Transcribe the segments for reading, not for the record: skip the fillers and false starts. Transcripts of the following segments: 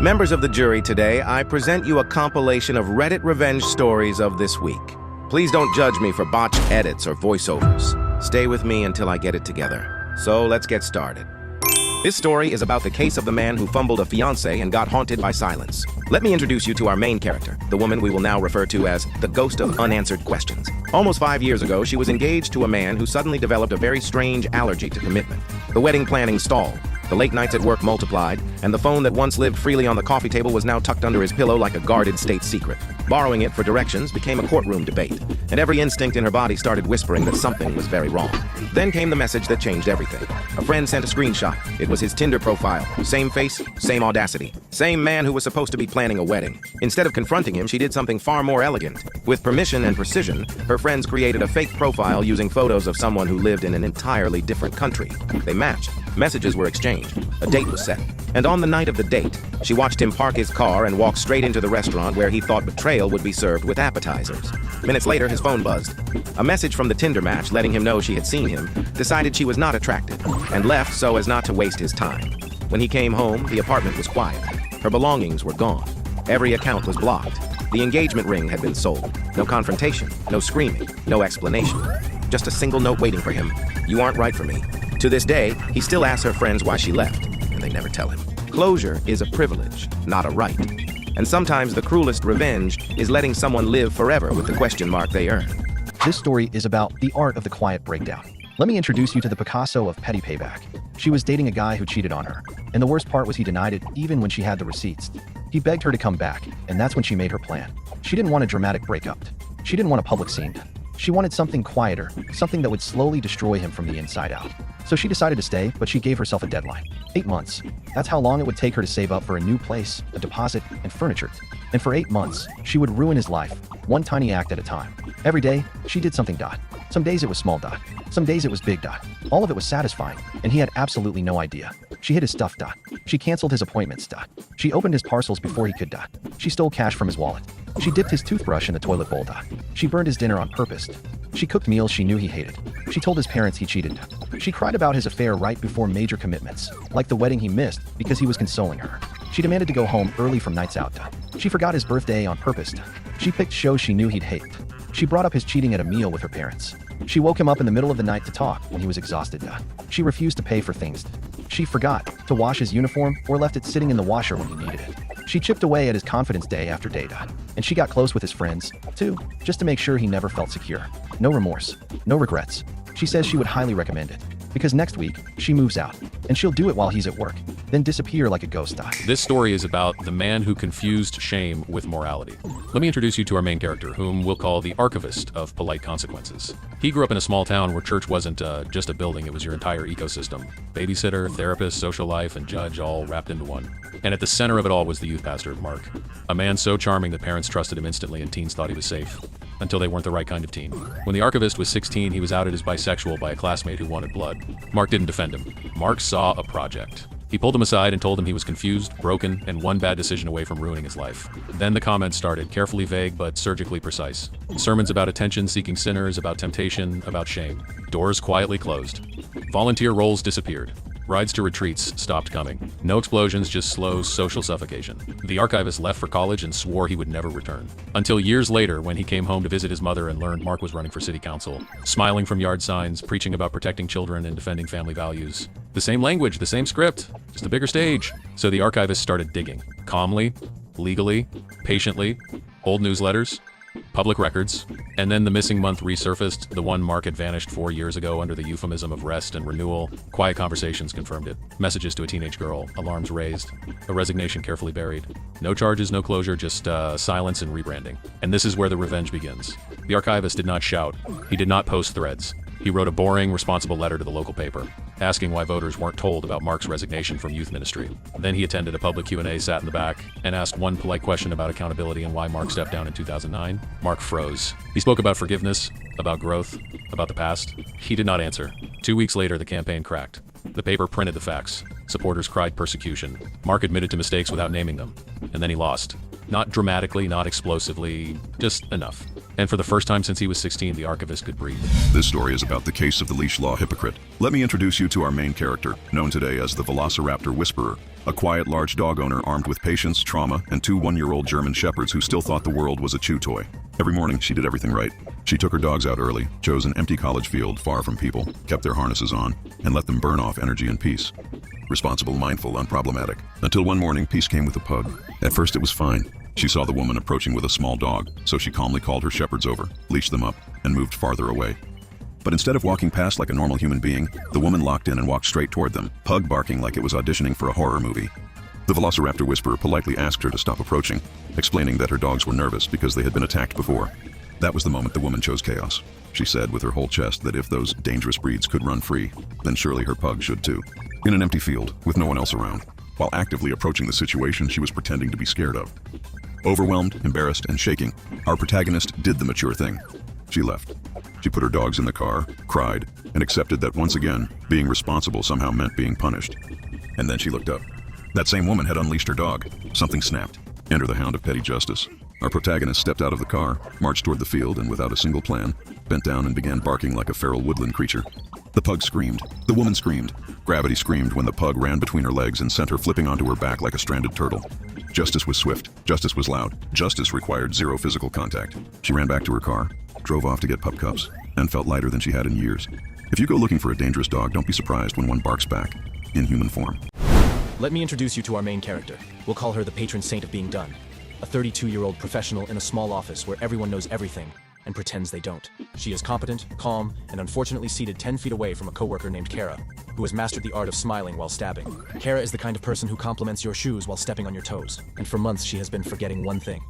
Members of the jury, today I present you a compilation of Reddit revenge stories of this week. Please don't judge me for botched edits or voiceovers. Stay with me until I get it together. So let's get started. This story is about the case of the man who fumbled a fiancé and got haunted by silence. Let me introduce you to our main character, the woman we will now refer to as the ghost of unanswered questions. Almost 5 years ago, she was engaged to a man who suddenly developed a very strange allergy to commitment. The wedding planning stalled. The late nights at work multiplied, and the phone that once lived freely on the coffee table was now tucked under his pillow like a guarded state secret. Borrowing it for directions became a courtroom debate, and every instinct in her body started whispering that something was very wrong. Then came the message that changed everything. A friend sent a screenshot. It was his Tinder profile. Same face, same audacity. Same man who was supposed to be planning a wedding. Instead of confronting him, she did something far more elegant. With permission and precision, her friends created a fake profile using photos of someone who lived in an entirely different country. They matched. Messages were exchanged. A date was set. And on the night of the date, she watched him park his car and walk straight into the restaurant where he thought betrayal would be served with appetizers. Minutes later, his phone buzzed. A message from the Tinder match letting him know she had seen him, decided she was not attracted, and left so as not to waste his time. When he came home, the apartment was quiet. Her belongings were gone. Every account was blocked. The engagement ring had been sold. No confrontation, no screaming, no explanation. Just a single note waiting for him. You aren't right for me. To this day, he still asks her friends why she left, and they never tell him. Closure is a privilege, not a right. And sometimes the cruelest revenge is letting someone live forever with the question mark they earn. This story is about the art of the quiet breakdown. Let me introduce you to the Picasso of petty payback. She was dating a guy who cheated on her, and the worst part was he denied it even when she had the receipts. He begged her to come back, and that's when she made her plan. She didn't want a dramatic breakup. She didn't want a public scene. She wanted something quieter, something that would slowly destroy him from the inside out. So she decided to stay, but she gave herself a deadline. 8 months. That's how long it would take her to save up for a new place, a deposit, and furniture. And for 8 months, she would ruin his life, one tiny act at a time. Every day, she did something. Some days it was small. Some days it was big. All of it was satisfying, and he had absolutely no idea. She hid his stuff. She canceled his appointments. She opened his parcels before he could. She stole cash from his wallet. She dipped his toothbrush in the toilet bowl. She burned his dinner on purpose. She cooked meals she knew he hated. She told his parents he cheated. She cried about his affair right before major commitments, like the wedding he missed because he was consoling her. She demanded to go home early from nights out. She forgot his birthday on purpose. She picked shows she knew he'd hate. She brought up his cheating at a meal with her parents. She woke him up in the middle of the night to talk when he was exhausted. She refused to pay for things. She forgot to wash his uniform or left it sitting in the washer when he needed it. She chipped away at his confidence day after day. And she got close with his friends, too, just to make sure he never felt secure. No remorse, no regrets. She says she would highly recommend it. Because next week, she moves out, and she'll do it while he's at work, then disappear like a ghost. This story is about the man who confused shame with morality. Let me introduce you to our main character, whom we'll call the archivist of polite consequences. He grew up in a small town where church wasn't just a building, it was your entire ecosystem. Babysitter, therapist, social life, and judge all wrapped into one. And at the center of it all was the youth pastor, Mark. A man so charming that parents trusted him instantly and teens thought he was safe. Until they weren't the right kind of teen. When the archivist was 16, he was outed as bisexual by a classmate who wanted blood. Mark didn't defend him. Mark saw a project. He pulled him aside and told him he was confused, broken, and one bad decision away from ruining his life. Then the comments started, carefully vague but surgically precise. Sermons about attention-seeking sinners, about temptation, about shame. Doors quietly closed. Volunteer roles disappeared. Rides to retreats stopped coming. No explosions, just slow social suffocation. The archivist left for college and swore he would never return. Until years later, when he came home to visit his mother and learned Mark was running for city council, smiling from yard signs, preaching about protecting children and defending family values. The same language, the same script, just a bigger stage. So the archivist started digging. Calmly, legally, patiently, old newsletters, public records, and then the missing month resurfaced, the one Mark had vanished 4 years ago under the euphemism of rest and renewal. Quiet conversations confirmed it. Messages to a teenage girl, alarms raised, a resignation carefully buried. No charges, no closure, just silence and rebranding. And this is where the revenge begins. The archivist did not shout. He did not post threads. He wrote a boring, responsible letter to the local paper, asking why voters weren't told about Mark's resignation from youth ministry. Then he attended a public Q&A, sat in the back, and asked one polite question about accountability and why Mark stepped down in 2009. Mark froze. He spoke about forgiveness, about growth, about the past. He did not answer. 2 weeks later, the campaign cracked. The paper printed the facts. Supporters cried persecution. Mark admitted to mistakes without naming them. And then he lost. Not dramatically, not explosively, just enough. And for the first time since he was 16, the archivist could breathe. This story is about the case of the leash law hypocrite. Let me introduce you to our main character, known today as the Velociraptor Whisperer, a quiet large dog owner armed with patience, trauma, and two one-year-old German shepherds who still thought the world was a chew toy. Every morning, she did everything right. She took her dogs out early, chose an empty college field far from people, kept their harnesses on, and let them burn off energy in peace. Responsible, mindful, unproblematic. Until one morning, peace came with the pug. At first, it was fine. She saw the woman approaching with a small dog, so she calmly called her shepherds over, leashed them up, and moved farther away. But instead of walking past like a normal human being, the woman locked in and walked straight toward them, pug barking like it was auditioning for a horror movie. The Velociraptor Whisperer politely asked her to stop approaching, explaining that her dogs were nervous because they had been attacked before. That was the moment the woman chose chaos. She said with her whole chest that if those dangerous breeds could run free, then surely her pug should too. In an empty field, with no one else around, while actively approaching the situation she was pretending to be scared of. Overwhelmed, embarrassed, and shaking, our protagonist did the mature thing. She left. She put her dogs in the car, cried, and accepted that once again, being responsible somehow meant being punished. And then she looked up. That same woman had unleashed her dog. Something snapped. Enter the hound of petty justice. Our protagonist stepped out of the car, marched toward the field, and without a single plan, bent down and began barking like a feral woodland creature. The pug screamed. The woman screamed. Gravity screamed when the pug ran between her legs and sent her flipping onto her back like a stranded turtle. Justice was swift. Justice was loud. Justice required zero physical contact. She ran back to her car, drove off to get pup cups, and felt lighter than she had in years. If you go looking for a dangerous dog, don't be surprised when one barks back, in human form. Let me introduce you to our main character. We'll call her the patron saint of being done. A 32-year-old professional in a small office where everyone knows everything and pretends they don't. She is competent, calm, and unfortunately seated 10 feet away from a coworker named Kara, who has mastered the art of smiling while stabbing. Kara is the kind of person who compliments your shoes while stepping on your toes, and for months she has been forgetting one thing.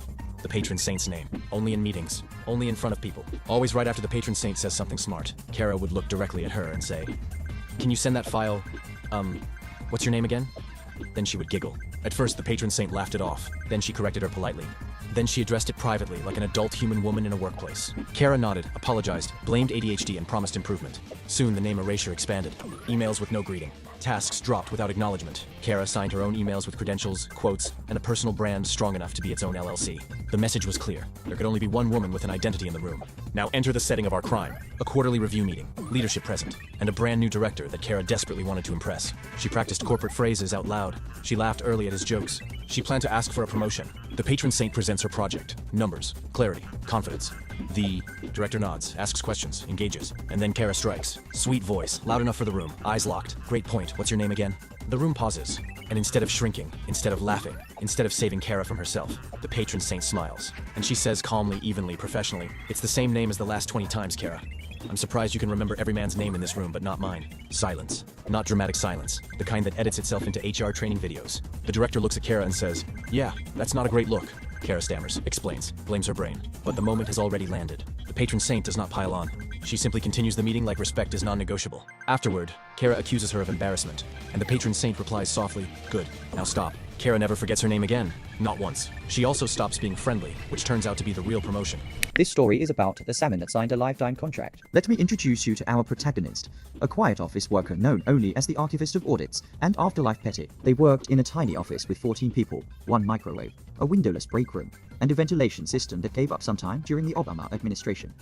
The patron saint's name. Only in meetings. Only in front of people. Always right after the patron saint says something smart, Kara would look directly at her and say, "Can you send that file, what's your name again?" Then she would giggle. At first, the patron saint laughed it off. Then she corrected her politely. Then she addressed it privately, like an adult human woman in a workplace. Kara nodded, apologized, blamed ADHD, and promised improvement. Soon, the name erasure expanded. Emails with no greeting. Tasks dropped without acknowledgement. Kara signed her own emails with credentials, quotes, and a personal brand strong enough to be its own LLC. The message was clear. There could only be one woman with an identity in the room. Now enter the setting of our crime. A quarterly review meeting, leadership present, and a brand new director that Kara desperately wanted to impress. She practiced corporate phrases out loud. She laughed early at his jokes. She planned to ask for a promotion. The patron saint presents her project. Numbers, clarity, confidence. The director nods, asks questions, engages, and then Kara strikes. Sweet voice, loud enough for the room, eyes locked. Great point, what's your name again? The room pauses, and instead of shrinking, instead of laughing, instead of saving Kara from herself, the patron saint smiles. And she says calmly, evenly, professionally, "It's the same name as the last 20 times, Kara. I'm surprised you can remember every man's name in this room, but not mine." Silence. Not dramatic silence, the kind that edits itself into HR training videos. The director looks at Kara and says, "Yeah, that's not a great look." Kara stammers, explains, blames her brain. But the moment has already landed. The patron saint does not pile on. She simply continues the meeting like respect is non-negotiable. Afterward, Kara accuses her of embarrassment, and the patron saint replies softly, "Good, now stop." Kara never forgets her name again. Not once. She also stops being friendly, which turns out to be the real promotion. This story is about the salmon that signed a lifetime contract. Let me introduce you to our protagonist, a quiet office worker known only as the Archivist of Audits and Afterlife Petty. They worked in a tiny office with 14 people, one microwave, a windowless break room, and a ventilation system that gave up sometime during the Obama administration.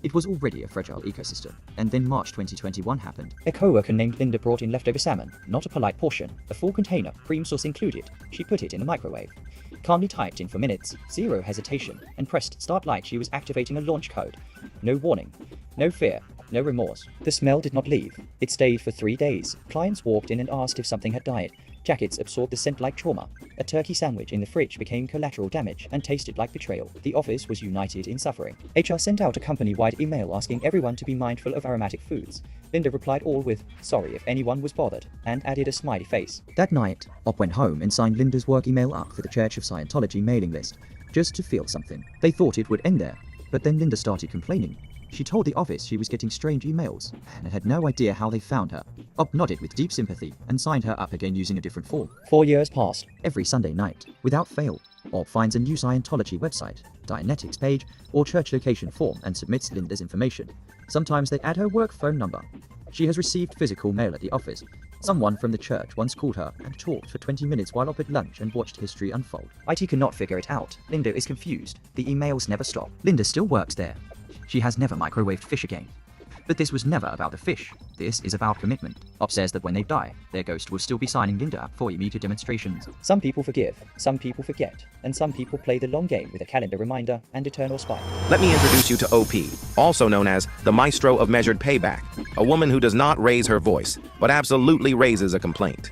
It was already a fragile ecosystem, and then March 2021 happened. A co-worker named Linda brought in leftover salmon, not a polite portion, a full container, cream sauce included. She put it in the microwave. Calmly typed in for minutes, zero hesitation, and pressed start like she was activating a launch code. No warning, no fear, no remorse. The smell did not leave. It stayed for 3 days. Clients walked in and asked if something had died. Jackets absorbed the scent like trauma. A turkey sandwich in the fridge became collateral damage and tasted like betrayal. The office was united in suffering. HR sent out a company-wide email asking everyone to be mindful of aromatic foods. Linda replied all with, "Sorry if anyone was bothered," and added a smiley face. That night, Op went home and signed Linda's work email up for the Church of Scientology mailing list, just to feel something. They thought it would end there, but then Linda started complaining. She told the office she was getting strange emails and had no idea how they found her. Op nodded with deep sympathy and signed her up again using a different form. 4 years passed. Every Sunday night, without fail, Op finds a new Scientology website, Dianetics page, or church location form and submits Linda's information. Sometimes they add her work phone number. She has received physical mail at the office, Someone from the church once called her and talked for 20 minutes while up at lunch and watched history unfold. IT cannot figure it out. Linda is confused. The emails never stop. Linda still works there. She has never microwaved fish again. But this was never about the fish. This is about commitment. Op says that when they die, their ghost will still be signing Linda up for immediate demonstrations. Some people forgive, some people forget, and some people play the long game with a calendar reminder and eternal spite. Let me introduce you to OP, also known as the maestro of measured payback, a woman who does not raise her voice, but absolutely raises a complaint.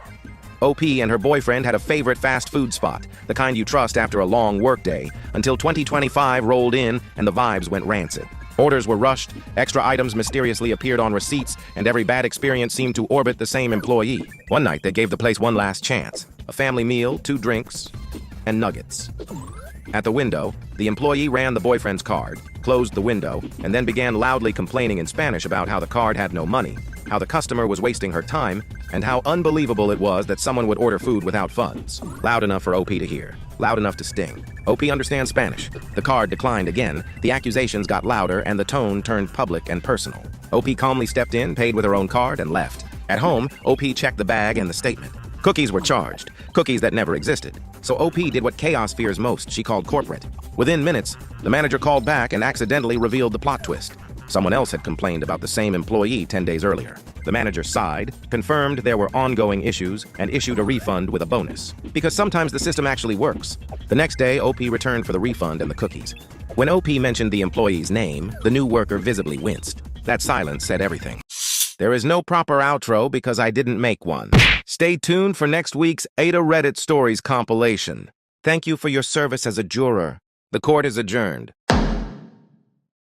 OP and her boyfriend had a favorite fast food spot, the kind you trust after a long workday, until 2025 rolled in and the vibes went rancid. Orders were rushed, extra items mysteriously appeared on receipts, and every bad experience seemed to orbit the same employee. One night, they gave the place one last chance. A family meal, 2 drinks, and nuggets. At the window, the employee ran the boyfriend's card, closed the window, and then began loudly complaining in Spanish about how the card had no money, how the customer was wasting her time, and how unbelievable it was that someone would order food without funds. Loud enough for OP to hear. Loud enough to sting. OP understands Spanish. The card declined again, the accusations got louder, and the tone turned public and personal. OP calmly stepped in, paid with her own card, and left. At home, OP checked the bag and the statement. Cookies were charged, cookies that never existed. So OP did what chaos fears most, she called corporate. Within minutes, the manager called back and accidentally revealed the plot twist. Someone else had complained about the same employee 10 days earlier. The manager sighed, confirmed there were ongoing issues, and issued a refund with a bonus. Because sometimes the system actually works. The next day, OP returned for the refund and the cookies. When OP mentioned the employee's name, the new worker visibly winced. That silence said everything. There is no proper outro because I didn't make one. Stay tuned for next week's Ada Reddit Stories compilation. Thank you for your service as a juror. The court is adjourned.